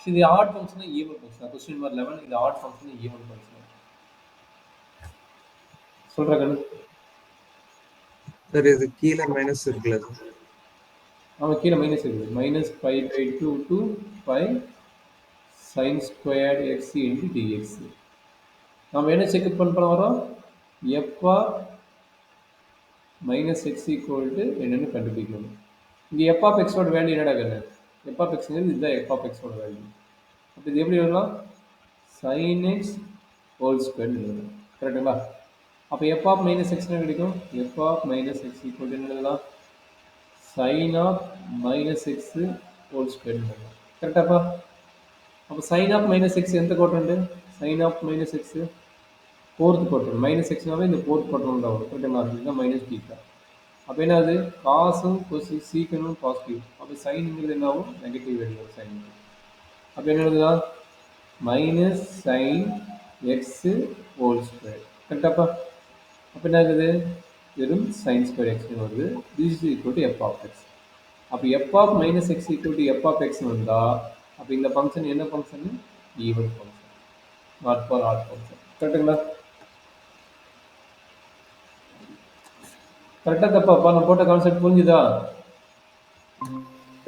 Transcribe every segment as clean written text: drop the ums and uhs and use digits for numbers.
See, the odd function is even function. Question number 11, the odd function is even function. சொல்ற கண்ணு. Sir இது கீழே minus இருக்குல்ல sir? அவன் கீழே மைனஸ் இருக்குது. Minus 5/2 to 5 sin squared x into dx. நம்ம என்ன செக் பண்ண வரோம்? எப்பா மைனஸ் எக்ஸ் ஈக்குவல் டு என்னன்னு கண்டுபிடிக்கணும். இங்கே எஃப் ஆஃப் எக்ஸோட வேல்யூ என்னடா கண்ணு? எஃப் ஆஃப் எக்ஸுங்கிறது இதுதான் எஃப் ஆஃப் எக்ஸோட வேல்யூ. அப்போ இது எப்படி வரலாம்? sin x ஹோல் ஸ்கொயர் எழுதலாம். கரெக்டுங்களா? அப்போ எஃப் ஆஃப் மைனஸ் எக்ஸ் என்ன கிடைக்கும்? F of minus X equal to என்ன எழுதலாம்? sin of minus x whole square எழுதலாம். கரெக்டாப்பா? அப்போ sin ஆஃப் மைனஸ் எக்ஸ் எந்த quadrant? sin of minus x fourth quadrant. Minus எக்ஸ்னாவே இந்த ஃபோர்த் குவாட்ரண்ட் தான் வரும். கரெக்டுங்களா? இதுதான் மைனஸ் பீட்டா. அப்போ என்னது? காசும் கொசு சீக்கனும் பாசிட்டிவ். அப்போ சைனுங்கிறது என்ன ஆகும்? Negative value sine. அப்போ என்ன எழுதலாம்? Minus sine x whole square. கரெக்டாப்பா? அப்போ என்ன ஆகுது? வெறும் சைன் ஸ்கொயர் எக்ஸ்னு வருது. This is equal to f of x. அப்போ f of minus X equal to f of x வந்தால் அப்போ இந்த ஃபங்க்ஷன் என்ன function? Even function, not for odd function. கரெக்டுங்களா? கரெக்டாக தப்பாப்பா? நான் போட்ட கான்செப்ட் புரிஞ்சுதா?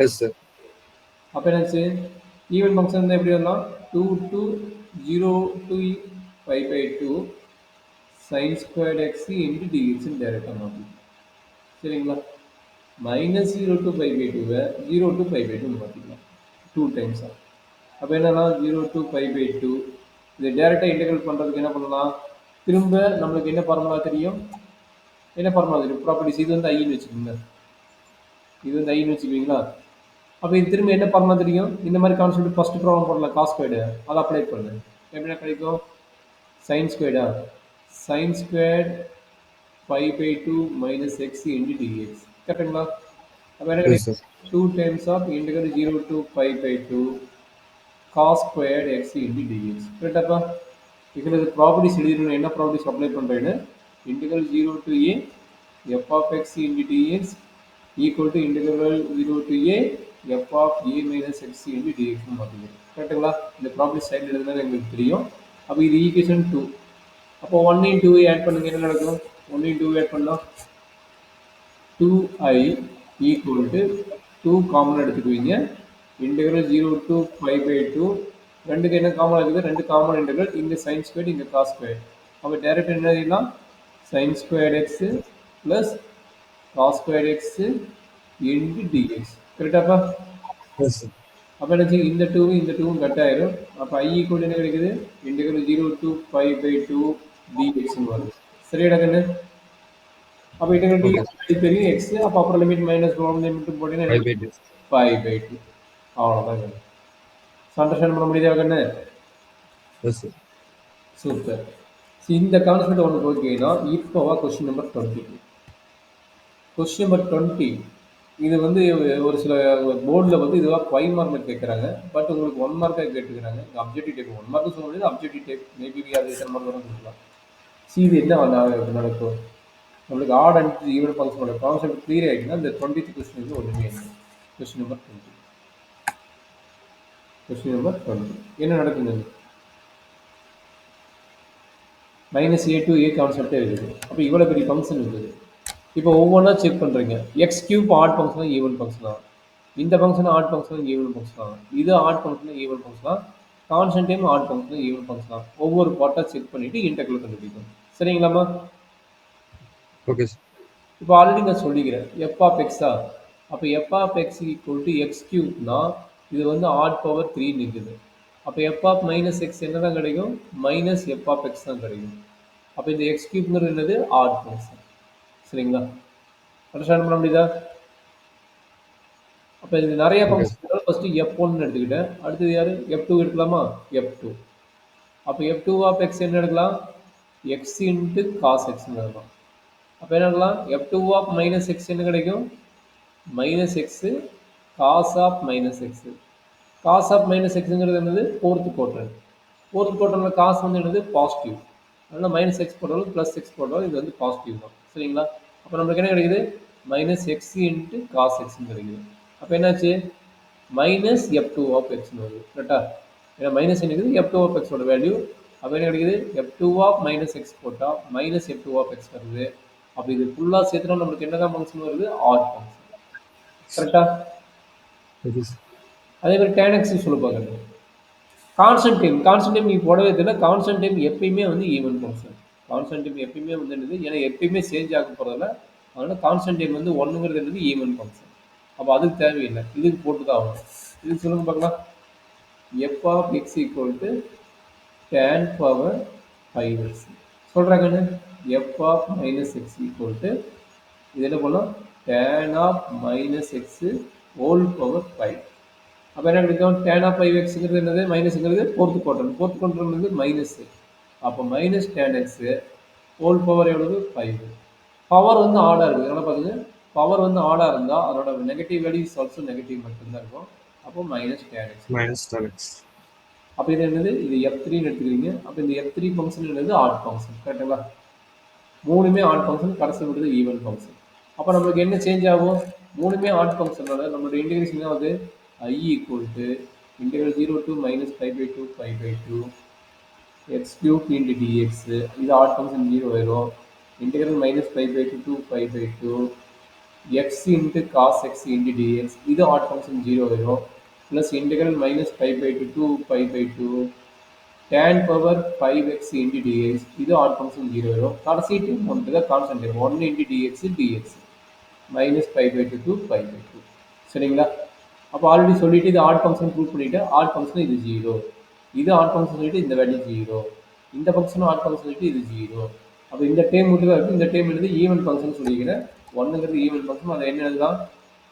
Yes sir. அப்போ என்னாச்சு? ஈவன் ஃபங்க்ஷன் தான் எப்படி வரலாம்? 2 to 0 to 5/2 sin squared x into dx டைரெக்டாக மாற்றிக்கலாம். சரிங்களா? மைனஸ் 0 to 5/2 0 to 5/2 மாற்றிக்கலாம். 2 டைம்ஸா. அப்போ என்னன்னா 0 to 5/2 இதை டேரெக்டாக இன்டெகிரேட் பண்ணுறதுக்கு என்ன பண்ணலாம்? திரும்ப நம்மளுக்கு என்ன ஃபார்முலா தெரியும்? என்ன ஃபார்முலா தெரியும்? ப்ராப்பர்ட்டிஸ். இது வந்து ஐன்னு வச்சுக்கோங்க. இது வந்து ஐன்னு வச்சுக்குவீங்களா? அப்போ இது திரும்ப என்ன ஃபார்முலா தெரியும்? இந்த மாதிரி கான்செப்ட் ஃபர்ஸ்ட் ப்ராப்ளம் போடலாம். காஸ் ஸ்கொயர்டு அதை அப்ளை பண்ணு. எப்படின்னா கிடைக்கும்? சைன் ஸ்கொயர்டா? Sine squared 5/2 minus X into dx. கரெக்டுங்களா? அப்போ என்ன கிடைக்கும்? 2 times of integral 0 to 5/2 cos squared x into dx. கரெக்டாப்பா? இதில் இது ப்ராப்பர்ட்டிஸ் எழுதிடணும். என்ன ப்ராப்பர்ட்டிஸ் அப்ளை பண்ணுறேன்னு? Integral 0 to a f of x into dx equal to integral 0 to a f of a minus X into டிஎக்ஸ்னு மாற்றிக்கிறோம். கரெக்டுங்களா? இந்த property சைடில் எழுதுனது எங்களுக்கு தெரியும். அப்போ இது ஈக்குவேஷன் 2. அப்போ 1 இன் 2 ஆட் பண்ணுங்க. என்ன நடக்கும்? 1 இன் 2 ஆட் பண்ணால் 2i ஈக்குவல் டு 2 காமன் எடுத்துக்குவீங்க. இன்டெகிரல் 0 to 5/2 ரெண்டுக்கு என்ன காமன் இருக்குது? ரெண்டு காமன் இன்டெகிரல். இங்கே சைன் ஸ்கொயர், இங்கே காஸ் ஸ்கொயர். அப்போ டேரக்ட் என்ன எழுதிடலாம்? Sine square x plus cos square x into dx. கரெக்டாப்பா? அப்போ என்ன செய்யும்? இந்த 2 இந்த 2 கட் ஆயிரும். அப்போ ஐ ஈக்குவல் என்ன கிடைக்குது? இன்டெகிரல் 0 to 5/2 டிஎக்ஸ்னு வருது. சரியாடா கண்ணு? அப்போ இன்டெகிரல் டிஎக்ஸ் பெரிய எக்ஸ். அப்போ அப்புறம் லிமிட் மைனஸ் 1 லிமிட் போட்டீங்கன்னா 5/2. அவ்வளோதான் கண்ணு. அண்டர்ஸ்டாண்ட் பண்ண முடியுதா கண்ணு? சூப்பர். இந்த கான்செப்ட் ஒன்று ஓகேனா இப்போவா கொஸ்டின் நம்பர் 20. கொஸ்டின் நம்பர் 20 இது வந்து ஒரு சில போர்டில் வந்து இதுவாக 5 மார்க்கில் கேட்குறாங்க. பட் உங்களுக்கு 1 மார்க்காக கேட்டுக்கிறாங்க. இந்த அப்ஜெக்டிவ் டைப் 1 மார்க்கு சொல்ல முடியாது. அப்ஜெக்டிவ் டைப் மேபி அது எத்தனை மார்க் வரும் கொடுக்கலாம். இது என்ன நடக்கும்? நம்மளுக்கு ஆட் அண்ட் ஈவன் ஃபங்க்ஷனோட கான்செப்ட் கிளியர் ஆகிடுச்சுன்னா இந்த 20th கொஸ்டின் ஒன்றுமே இல்லை. Question number 20. கொஸ்டின் நம்பர் 20 என்ன நடக்குது? மைனஸ் a to a கான்செப்டே இருக்குது. அப்போ இவ்வளோ பெரிய ஃபங்க்ஷன் இருக்குது. இப்போ ஒவ்வொன்றா செக் பண்ணுறீங்க. எக்ஸ் கியூப் ஆட் ஃபங்க்ஷனா ஈவன் ஃபங்க்ஷனா? இந்த ஃபங்க்ஷன் ஆட் ஃபங்க்ஷன் ஈவன் ஃபங்க்ஷனா? இது ஆட் ஃபங்க்ஷன் ஈவன் ஃபங்க்ஷனா? Constant time odd function even ஃபங்க்ஷனா? ஒவ்வொரு பார்ட்டாக செக் பண்ணிவிட்டு இன்டெகிரல் கண்டுபிடிக்கணும். சரிங்களாம்மா? Okay sir. இப்போ ஆல்ரெடி நான் சொல்லிக்கிறேன். எஃப் ஆஃப் எக்ஸா? அப்போ f of X equal to x கியூப்னா இது வந்து ஆட் பவர் 3 நிற்குது. அப்போ எஃப் ஆஃப் மைனஸ் எக்ஸ் என்ன தான் கிடைக்கும்? மைனஸ் எஃப் ஆஃப் எக்ஸ் தான் கிடைக்கும். அப்போ இந்த எக்ஸ் கியூப்ங்கிறது என்னது? Odd function. சரிங்களா? அண்டர்ஸ்டாண்ட் பண்ண முடியுதா? அப்போ இது நிறைய ஃபங்க்ஷன். ஃபஸ்ட்டு எஃப்1 எடுத்துக்கிட்டேன். அடுத்தது யார்? எஃப்2 எடுக்கலாமா? எஃப்2. அப்போ எஃப்2 ஆஃப் எக்ஸ் என்ன எடுக்கலாம்? எக்ஸ் இன்ட்டு காஸ் எக்ஸ்னு எடுக்கலாம். அப்போ என்ன எடுக்கலாம்? எஃப்2 ஆஃப் மைனஸ் எக்ஸ் என்ன கிடைக்கும்? Minus x cos of minus x. Cos of minus எக்ஸுங்கிறது என்னது? Fourth quadrant. ஃபோர்த் குவாட்ரண்ட்டில் காஸ் வந்து என்னது? பாசிட்டிவ். அதனால் மைனஸ் எக்ஸ் போட்டாலும் ப்ளஸ் எக்ஸ் போட்டாலும் இது வந்து பாசிட்டிவ் தான். சரிங்களா? அப்போ நம்மளுக்கு என்ன கிடைக்குது? மைனஸ் எக்ஸ் இன்ட்டு காஸ் எக்ஸ்னு கிடைக்குது. அப்போ என்னாச்சு? மைனஸ் எஃப் டூ ஆஃப் எக்ஸ்னு வருது கரெக்டா? ஏன்னா மைனஸ் இருக்குது எஃப் டூ ஆஃப் எக்ஸோட வேல்யூ. அப்போ என்ன கிடைக்குது? F two of minus x போட்டால் minus f two of x வருது. அப்போ இது ஃபுல்லாக சேர்த்துனா நம்மளுக்கு என்னதான் ஃபங்க்ஷன் வருது? Odd function. கரெக்டா? அதே மாதிரி tan x சொல்ல பார்க்குறது. கான்ஸ்டன்ட் டைம் நீ போடவே தெரியல. கான்ஸ்டன்ட் டைம் எப்பயுமே வந்து ஈவன் ஃபங்க்ஷன். கான்ஸ்டன்ட் டைம் எப்பயுமே வந்து என்னது? ஏன்னா எப்பயுமே சேஞ்ச் ஆக போகிறதில்ல. அதனால கான்ஸ்டன்ட் டைம் வந்து ஒன்றுங்கிறது என்னது? Even function. அப்போ அதுக்கு தேவையில்லை. இதுக்கு போட்டு தான் ஆகணும். இதுக்கு சொல்லுங்க பார்க்கலாம். F of X equal to tan power 5x சொல்கிறாங்கன்னு. F of minus X equal to இது என்ன பண்ணலாம்? tan of minus X whole power 5. அப்போ என்ன கிடைக்கும்? tan ஆஃப் 5xங்கிறது என்னது? மைனஸ்ங்கிறது ஃபோர்த் குவாட்ரண்ட் வந்து மைனஸ். அப்போ minus tan x whole power எவ்வளவு? 5. பவர் வந்து ஆடாக இருக்குது. அதனால் பார்த்துங்க, பவர் வந்து ஆடாக இருந்தால் அதோட negative value is also negative மட்டும்தான் இருக்கும். அப்போ minus tan x. Minus tan x. அப்போ இது என்னது? இது f3ன்னு எடுத்துக்கிறீங்க. அப்போ இந்த f3 ஃபங்க்ஷன் என்னது? Odd function. கரெக்டுங்களா? மூணுமே ஆட் ஃபங்க்ஷன், கடைசி விடுறது ஈவன் ஃபங்க்ஷன். அப்போ நம்மளுக்கு என்ன சேஞ்ச் ஆகும்? மூணுமே ஆட் ஃபங்க்ஷனோட நம்மளோட இன்டெகிரேஷன் தான் வந்து I equal to integral 0 to minus 5/2 x cube into dx. இது ஆட் ஃபங்க்ஷன் 0 ஆயிரும். integral minus 5/2 to 5/2 x into cos x into dx. இது ஆட் ஃபங்க்ஷன் 0 ஆயிரும். plus integral minus 5/2 to 5/2 tan power 5x into dx. இது odd function 0 ஆயிரும். கடைசி time வந்து தான் constant time 1 into dx minus 5/2 to 5/2. சரிங்களா? அப்போ ஆல்ரெடி சொல்லிட்டு இது ஆட் ஃபங்க்ஷன் ப்ரூவ் பண்ணிவிட்டு ஆட் ஃபங்க்ஷன் இது 0. இது ஆட் ஃபங்க்ஷன் சொல்லிட்டு இந்த வேல்யூ 0. இந்த ஃபங்க்ஷனும் ஆட் ஃபங்க்ஷன் சொல்லிட்டு இது 0. அப்போ இந்த டைம் மட்டும் தான் இருக்குது. இந்த டைம் எழுதி ஈவன் ஃபங்க்ஷன் சொல்லிக்கிறேன். 1ங்கிறது ஈவன் ஃபங்க்ஷன். அதை என்ன எழுதலாம்?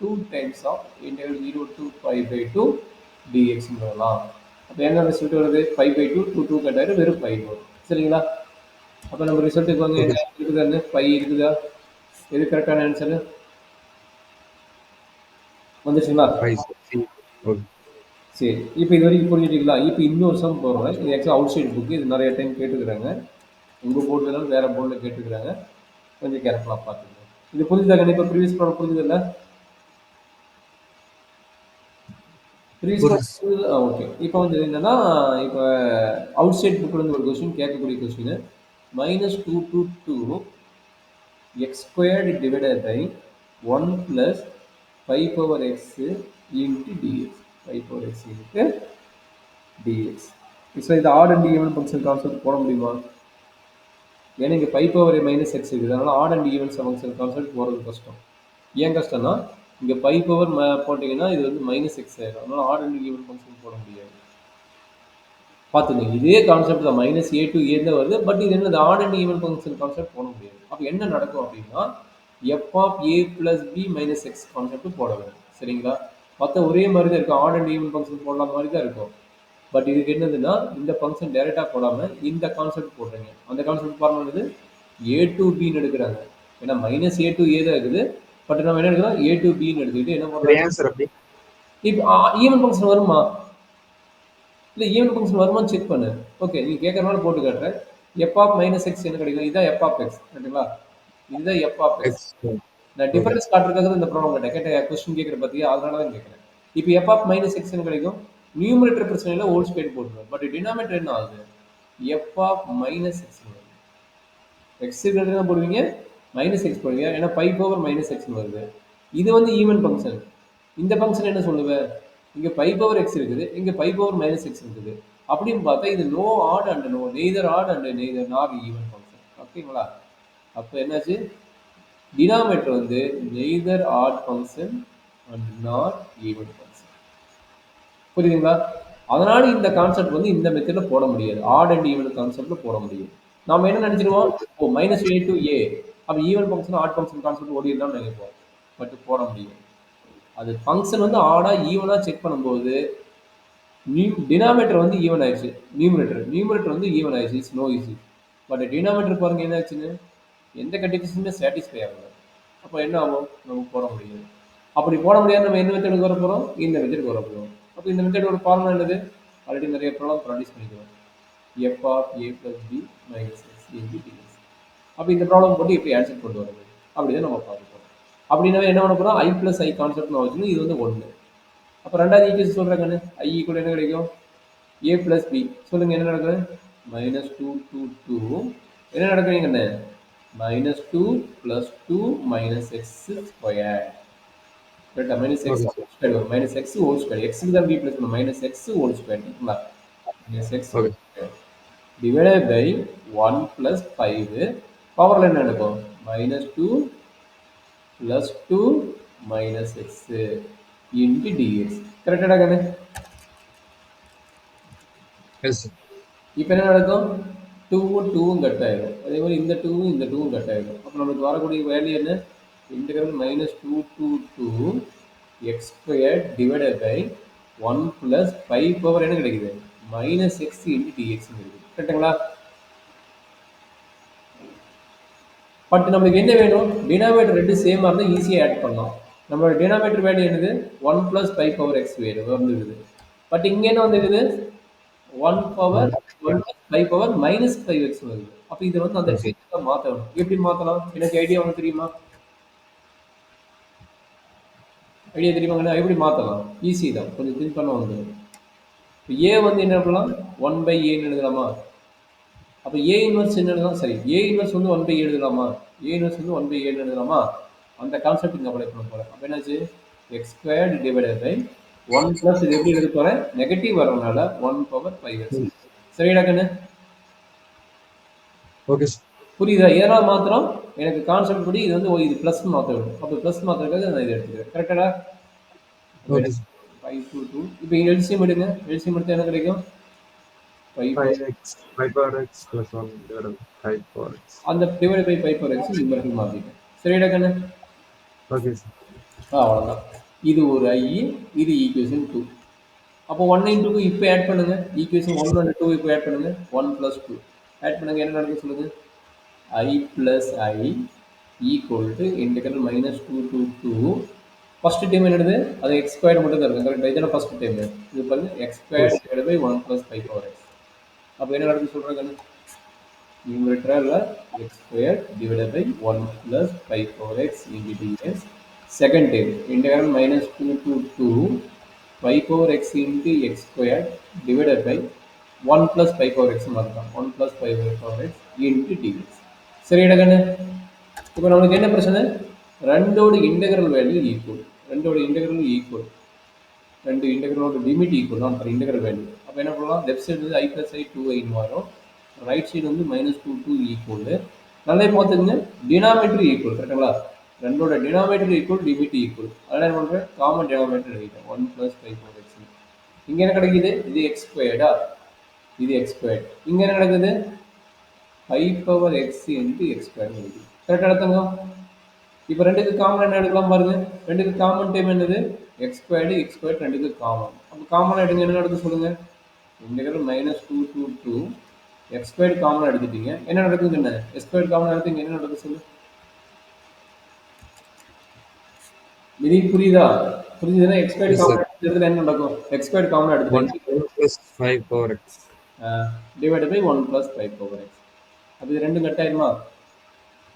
2 times of integral 0 to 5/2 dx சொல்லலாம். அப்போ என்ன ரிசல்ட் வருது? 5/2 2 கட்டாயிரு வெறும் 5 வரும். சரிங்களா? அப்போ நம்ம ரிசல்ட்டுக்கு வந்து என்ன இருக்குதான்னு 5 இருக்குதா? எது கரெக்டான ஆன்சரு? வந்துச்சுங்களா? சரி, இப்போ இது வரைக்கும் புரிஞ்சுட்டீங்களா? இப்போ இன்னொரு சம் போகிறோம். இது ஆக்சுவலாக அவுட் சைட் புக்கு. இது நிறைய டைம் கேட்டுக்கிறாங்க. உங்கள் போர்டில் வேறு போர்டில் கேட்டுக்கிறாங்க. கொஞ்சம் கேர்ஃபுல்லாக பார்த்துங்க. இது புரிஞ்சுதா? கண்டிப்பாக ப்ரீவியஸ் ப்ராப்ளம் புரிஞ்சுதில்ல? Previous okay. இப்போ வந்து என்னன்னா, இப்போ அவுட் சைட் புக்கில் இருந்து ஒரு கொஸ்டின் கேட்கக்கூடிய question -2 to 2 x squared divided by 1 plus 5 power x into dx. 5 power x into dx. So இது odd and even function concept போட முடியுமா? ஏன்னா இங்கே 5 பவர் மைனஸ் எக்ஸ் இருக்குது. அதனால் odd and even function concept போகிறது கஷ்டம். ஏன் கஷ்டம்னா இங்கே 5 பவர் போட்டிங்கன்னா இது வந்து மைனஸ் எக்ஸ் ஆயிடும். அதனால் ஆட் அண்ட் ஈவன் ஃபங்க்ஷன் போட முடியாது. பார்த்துங்க, இதே கான்செப்ட் தான். மைனஸ் ஏ டு ஏ தான் வருது. பட் இது என்னது? Odd and even function concept போட முடியாது. அப்போ என்ன நடக்கும் அப்படின்னா F of A plus B minus X concept போட வேண்டும். சரிங்களா? மற்ற ஒரே மாதிரி தான் இருக்கும். ஆட் அண்ட் ஈவன் ஃபங்க்ஷன் போடலாம் மாதிரி தான் இருக்கும். பட் இதுக்கு என்னதுன்னா இந்த ஃபங்க்ஷன் டைரெக்டாக போடாமல் இந்த கான்செப்ட் போடுறீங்க. அந்த கான்செப்ட் பாருங்க, ஏ டு பின்னு எடுக்கிறாங்க. ஏன்னா மைனஸ் ஏ டு ஏ தான் இருக்குது. பட் நம்ம என்ன எடுக்கிறோம்? ஏ டு பின்னு எடுத்துக்கிட்டு என்ன பண்ணுறோம்? இப்போ ஈவன் ஃபங்க்ஷன் வருமா? இல்லை, ஈவன் ஃபங்க்ஷன் வருமானு செக் பண்ணு. ஓகே, நீங்கள் கேட்கறதுனால போட்டு காட்டுறேன். எஃப் ஆஃப் மைனஸ் எக்ஸ் என்ன கிடைக்கும்? இதுதான் எஃப் ஆஃப் எக்ஸ். ரைட்டுங்களா? இதுதான் எஃப் ஆஃப் எக்ஸ். நான் டிஃபரன்ஸ் காட்டுறதுக்காக இந்த ப்ராப்ளம் கேட்ட கொஸ்டின் கேட்குற பற்றியா? அதனால தான் கேட்குறேன். இப்போ எஃப் ஆஃப் மைனஸ் எக்ஸ் என்ன கிடைக்கும்? நியூமரேட்டர் பிரச்சனையில் ஹோல் ஸ்கொயர் போட்டுருவோம். பட் டினாமினேட்டர் என்ன ஆகுது? F of minus X X தான் போடுவீங்க, மைனஸ் எக்ஸ் போடுவீங்க. ஏன்னா 5 பவர் மைனஸ் எக்ஸ் வருது. இது வந்து ஈவன் ஃபங்க்ஷன். இந்த ஃபங்க்ஷன் என்ன சொல்லுவேன்? இங்கே 5 பவர் எக்ஸ் இருக்குது, இங்கே 5 பவர் மைனஸ் எக்ஸ் இருக்குது. அப்படின்னு பார்த்தா இது no odd and no, neither odd and neither not even function. ஓகேங்களா? அப்போ என்னாச்சு? டினாமினேட்டர் வந்து neither odd function and not even function. புரியுதுங்களா? அதனால இந்த கான்செப்ட் வந்து இந்த மெத்தடில் போட முடியாது. ஆட் அண்ட் ஈவன் கான்செப்டில் போட முடியும். நம்ம என்ன நினைச்சிருவோம்? ஓ, மைனஸ் ஏ டு ஏ, அப்போ even function odd function concept ஓடிடலாம்னு நினைப்போம். பட் போட முடியும். அது ஃபங்க்ஷன் வந்து ஆடா ஈவனா செக் பண்ணும்போது டினாமினேட்டர் வந்து ஈவன் ஆயிடுச்சு, நியூமரேட்டர் வந்து ஈவன் ஆயிடுச்சு. It's no easy. But denominator பாருங்க என்ன ஆச்சுன்னு, எந்த கண்டிஷனுமே சாட்டிஸ்ஃபை ஆகல. அப்போ என்ன ஆகும்? நம்ம போட முடியாது. அப்படி போட முடியாது. நம்ம என்ன மெத்தடுக்கு வர போகிறோம்? இந்த மெத்தடுக்கு வர போகிறோம். அப்போ இந்த மெத்தடோட ஃபார்முலா என்னது? ஆல்ரெடி நிறைய ப்ராப்ளம் ப்ராக்டிஸ் பண்ணிக்கிறோம். F of A plus B minus X into dx. அப்போ இந்த ப்ராப்ளம் போட்டு எப்படி ஆன்சர் கொண்டு வரது அப்படிதான் நம்ம பார்க்க போகிறோம். அப்படின்னா என்ன பண்ண போகிறோம்? ஐ பிளஸ் ஐ கான்செப்ட் நான் வச்சுக்கணும். இது வந்து 1. அப்போ ரெண்டாவது ஈக்குவேஷன் சொல்கிறேன் ஐ ஈக்குவல் என்ன கிடைக்கும் ஏ ப்ளஸ் பி சொல்லுங்கள் என்ன நடக்குது மைனஸ் டூ டூ டூ என்ன நடக்குதுங்கண்ணே minus two plus two minus x square கரெக்டா minus x okay sir. Square minus x whole square எக்ஸுக்கு தான் B plus minus x whole square இருக்குங்களா minus x okay. Divided by one plus five பவரில் என்ன நடக்கும் minus two plus two minus x into dx கரெக்டாக கண்ணு yes sir. இப்போ என்ன நடக்கும் டூவும் கட் ஆகிடும் அதே மாதிரி இந்த டூவும் கட் ஆகிடும் அப்போ நமக்கு வரக்கூடிய வேல்யூ என்ன integral minus two two two X square divided by one plus five power என்ன கிடைக்குது மைனஸ் எக்ஸ் இன்ட்டு டிஎக்ஸ் கிடைக்குது கரெக்டுங்களா பட் நம்மளுக்கு என்ன வேணும் டினாமேட்டர் ரெண்டு சேமாக இருந்தால் ஈஸியாக ஆட் பண்ணலாம் நம்மளோட டினாமேட்டர் வேல்யூ என்னது one plus five power X வேணும் வந்துருக்குது பட் இங்கே என்ன வந்துருக்குது one power one five power minus five X வருது அப்போ இதை வந்து அந்த டேட்டாக மாற்றணும் எப்படி மாற்றலாம் எனக்கு ஐடியா ஒன்று தெரியுமா ஐடியா தெரியுமாங்கண்ணா எப்படி மாற்றலாம் ஈஸி தான் கொஞ்சம் திங்க் பண்ண வந்துடும் இப்போ ஏ வந்து என்ன பண்ணலாம் ஒன் பை ஏன்னு எழுதலாமா அப்போ ஏ இன்வெர்ஸ் என்ன எழுதலாம் சரி ஏ இன்வெர்ஸ் வந்து ஒன் பை எழுதலாமா ஏ இன்வெர்ஸ் வந்து ஒன் பை ஏன்னு எழுதலாமா அந்த கான்செப்ட் இங்கே அப்ளை பண்ண போகிறேன் அப்போ என்னாச்சு X squared divided by one plus இது எப்படி எழுத போகிறேன் நெகட்டிவ் வரதுனால ஒன் பவர் ஃபைவ் எக்ஸ் சரிடா கண்ணு ஓகே சார். புரியுதா எதனால் மாத்திரம் எனக்கு கான்செப்ட் படி இது வந்து இது ப்ளஸ் மாற்ற வேண்டும் அப்போ ப்ளஸ் மாத்திரக்காக நான் இதை எடுத்துக்கிறேன் கரெக்டாடா okay sir. Five two two இப்போ இங்கே எல்சிஎம் எடுங்க எல்சிஎம் எடுத்தால் என்ன கிடைக்கும் 5x 5 power x plus 1 divided by 5 power x. அந்த divide by 5 power x numerical மாற்றிட்டேன் சரிடா கண்ணு ஓகே சார். அவ்வளோதான் இது ஒரு ஐ இது ஈக்குவேஷன் டூ அப்போ ஒன் இன்டூ இப்போ ஆட் பண்ணுங்க ஈக்குவேஷன் ஒன் அண்ட் டூ இப்போ ஆட் பண்ணுங்க ஒன் ப்ளஸ் டூ ஆட் பண்ணுங்க என்ன நடக்கும் சொல்லுங்க I plus I equal to integral minus two two two first time என்னது அது எக்ஸ் ஸ்கொயர் மட்டும் தான் இருக்கும் கரெக்டாக இதெல்லாம் ஃபர்ஸ்ட் டைம் இது பாருங்க x square divide by one plus five power X அப்போ என்ன நடக்குது சொல்கிறாங்க நியூமரேட்டரில் x square divide by one plus five power x into dx second time integral minus two two two five power x into x square divided by one plus five power x மாதிரி தான் one plus five power x into dx சரிடா கண்ணு இப்போ நம்மளுக்கு என்ன பிரச்சனை ரெண்டோட integral value equal ரெண்டோட இன்டெகிரல் ஈக்குவல் ரெண்டு இன்டெகிரலோட லிமிட் ஈக்குவல் தான் ஃபார் இன்டெகிரல் வேல்யூ அப்போ என்ன பண்ணலாம் லெஃப்ட் சைடு வந்து ஐ ப்ளஸ் ஐ டூ ஐன்னு வரும் ரைட் சைடு வந்து மைனஸ் டூ டூ ஈக்குவல் நல்லா பார்த்துக்குங்க டினாமேட்டர் ஈக்குவல் கரெக்டுங்களா ரெண்டோட டினாமேட்டர் ஈக்குவல் லிமிட் ஈக்குவல் அதனால் என்ன பண்ணுறேன் காமன் டினாமேட்டர் எழுதிட்டேன் one plus five four X இங்கே என்ன கிடைக்குது இது எக்ஸ் ஸ்கொயர்டா இது எக்ஸ் ஸ்கொயர் இங்கே என்ன நடக்குது five power x into x square கிடைக்குது கரெக்டாக எடுத்துங்க இப்போ ரெண்டுக்கு காமன் என்ன எடுக்கலாம் பாருங்க ரெண்டுக்கு காமன் டைம் என்னது எக்ஸ் ஸ்கொயர் ரெண்டுக்கு காமன் அப்போ காமன் எடுங்க என்ன நடக்குது சொல்லுங்க integral minus two two two X square common எடுத்துட்டீங்க என்ன நடக்குது என்ன எக்ஸ் ஸ்கொயர் காமன் எடுத்தீங்க என்ன நடக்குது சொல்லு இது புரியுதா புரியுதுன்னா எக்ஸ் ஸ்கொயர் காமன் எடுத்ததுல என்ன நடக்கும் எக்ஸ் ஸ்கொயர் காமன் எடுத்துட்டீங்க 1 plus 5 power x divide by one plus five power X அப்போ இது ரெண்டும் கட் ஆயிருமா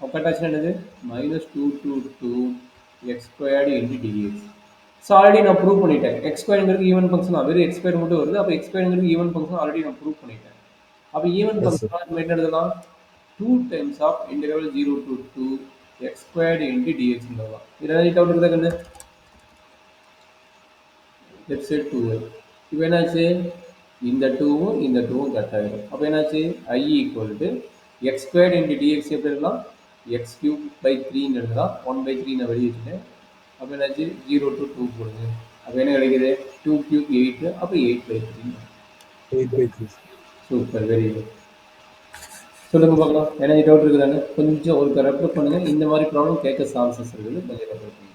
அப்போ கட் ஆச்சுன்னா என்னது minus two two two X squared into dx so already நான் ப்ரூவ் பண்ணிட்டேன் எக்ஸ் ஸ்கொயருங்கிறது ஈவன் ஃபங்க்ஷன் வெறும் எக்ஸ் ஸ்கொயர் மட்டும் வருது அப்போ எக்ஸ் ஸ்கொயருங்கிறது ஈவன் ஃபங்க்ஷன் ஆல்ரெடி நான் ப்ரூவ் பண்ணிட்டேன் அப்போ ஈவன் ஃபங்க்ஷன் நம்ம என்ன எழுதலாம் two times of integral zero to two X squared into dx எழுதலாம் இதில் ஏதாவது டவுட் இருக்குதா கண்ணு லெஃப்ட் சைட் டூ இப்போ என்னாச்சு இந்த டூவும் கட் ஆகிடும் அப்போ என்னாச்சு I equal to x squared into dx எப்படி எழுதலாம் எக்ஸ் கியூப் பை த்ரீன்னு எழுதலாம் ஒன் பை த்ரீ நான் வெளியே வச்சுட்டேன் அப்போ என்னாச்சு ஜீரோ டு டூ போடுங்க அப்போ என்ன கிடைக்குது டூ கியூப் எயிட்டு அப்போ eight by three 8 by 3. Super very good சொல்லுங்கள் பார்க்கலாம் என்ன டவுட் இருக்குதாங்க கொஞ்சம் ஒரு ரெஃபர் பண்ணுங்கள் இந்த மாதிரி ப்ராப்ளம் கேட்க சான்சஸ் இருக்குது கொஞ்சம் ரெஃபர் பண்ணுங்கள்